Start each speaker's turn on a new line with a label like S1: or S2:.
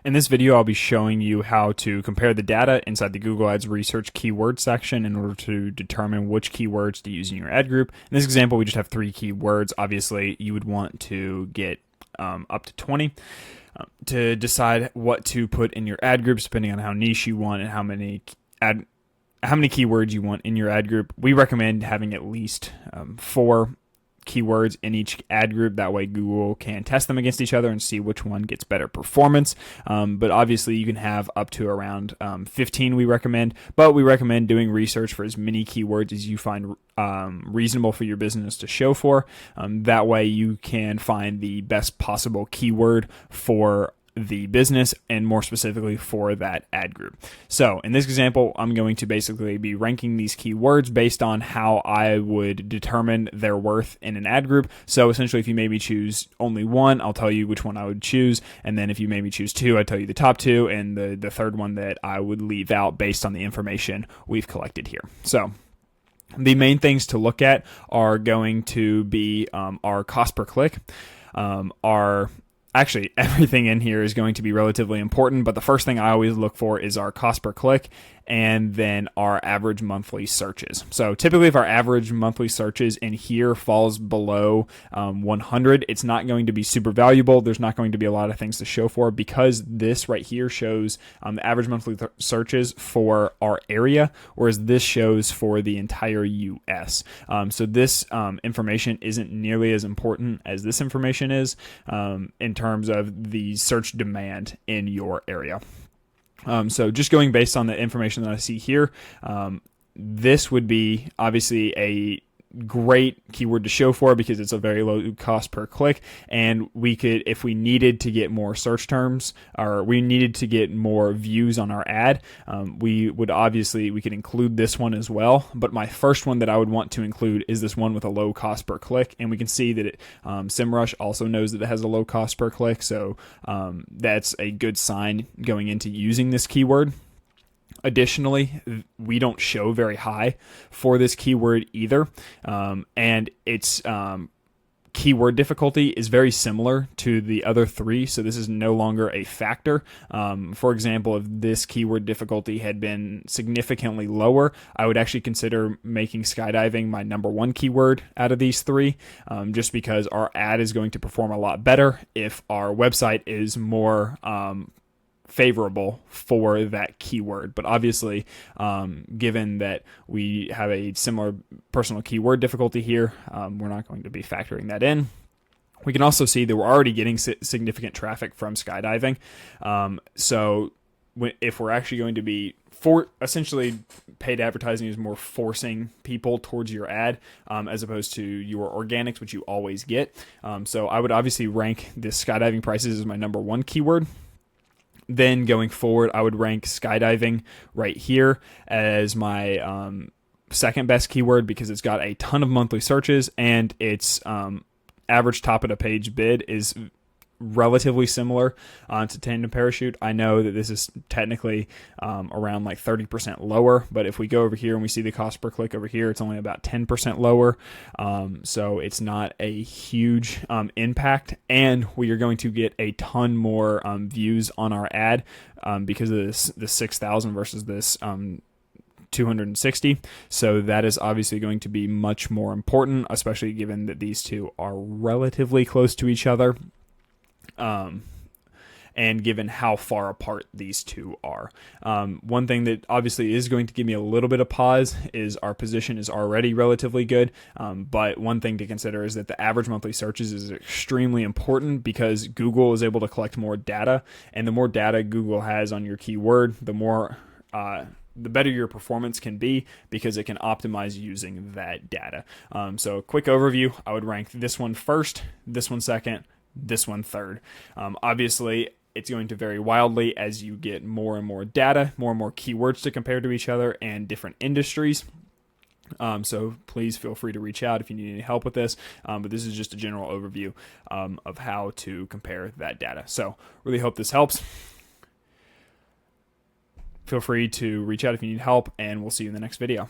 S1: In this video, I'll be showing you how to compare the data inside the Google Ads research keyword section in order to determine which keywords to use in your ad group. In this example, we just have 3 keywords. Obviously, you would want to get up to 20 to decide what to put in your ad groups, depending on how niche you want and how many keywords you want in your ad group. We recommend having at least 4 keywords in each ad group. That way Google can test them against each other and see which one gets better performance. But obviously you can have up to around 15 we recommend, but we recommend doing research for as many keywords as you find reasonable for your business to show for. That way you can find the best possible keyword for the business and more specifically for that ad group. So in this example, I'm going to basically be ranking these keywords based on how I would determine their worth in an ad group. So essentially, if you made me choose only one, I'll tell you which one I would choose. And then if you made me choose 2, I'd tell you the top 2 and the third one that I would leave out based on the information we've collected here. So the main things to look at are going to be our cost per click, Actually, everything in here is going to be relatively important, but the first thing I always look for is our cost per click and then our average monthly searches. So typically if our average monthly searches in here falls below 100, it's not going to be super valuable. There's not going to be a lot of things to show for because this right here shows the average monthly searches for our area, whereas this shows for the entire US. So this information isn't nearly as important as this information is in terms of the search demand in your area. So just going based on the information that I see here, this would be obviously a great keyword to show for because it's a very low cost per click, and we could, if we needed to get more search terms or we needed to get more views on our ad, we could include this one as well. But my first one that I would want to include is this one with a low cost per click, and we can see that SEMrush also knows that it has a low cost per click, so that's a good sign going into using this keyword. Additionally, we don't show very high for this keyword either, and its keyword difficulty is very similar to the other 3, so this is no longer a factor. For example, if this keyword difficulty had been significantly lower, I would actually consider making skydiving my number 1 keyword out of these 3, just because our ad is going to perform a lot better if our website is more favorable for that keyword. But obviously, given that we have a similar personal keyword difficulty here, we're not going to be factoring that in. We can also see that we're already getting significant traffic from skydiving. So if we're actually going to be essentially paid advertising is more forcing people towards your ad as opposed to your organics, which you always get. So I would obviously rank this skydiving prices as my number 1 keyword. Then going forward, I would rank skydiving right here as my second best keyword because it's got a ton of monthly searches and its average top of the page bid is relatively similar to tandem parachute. I know that this is technically around like 30% lower, but if we go over here and we see the cost per click over here, it's only about 10% lower. So it's not a huge impact, and we are going to get a ton more views on our ad because of the 6,000 versus this 260. So that is obviously going to be much more important, especially given that these 2 are relatively close to each other. And given how far apart these 2 are. One thing that obviously is going to give me a little bit of pause is our position is already relatively good, but one thing to consider is that the average monthly searches is extremely important because Google is able to collect more data, and the more data Google has on your keyword, the better your performance can be because it can optimize using that data. So a quick overview, I would rank this one first, this one second, this one third. Obviously, it's going to vary wildly as you get more and more data, more and more keywords to compare to each other and different industries. So please feel free to reach out if you need any help with this. But this is just a general overview of how to compare that data. So really hope this helps. Feel free to reach out if you need help, and we'll see you in the next video.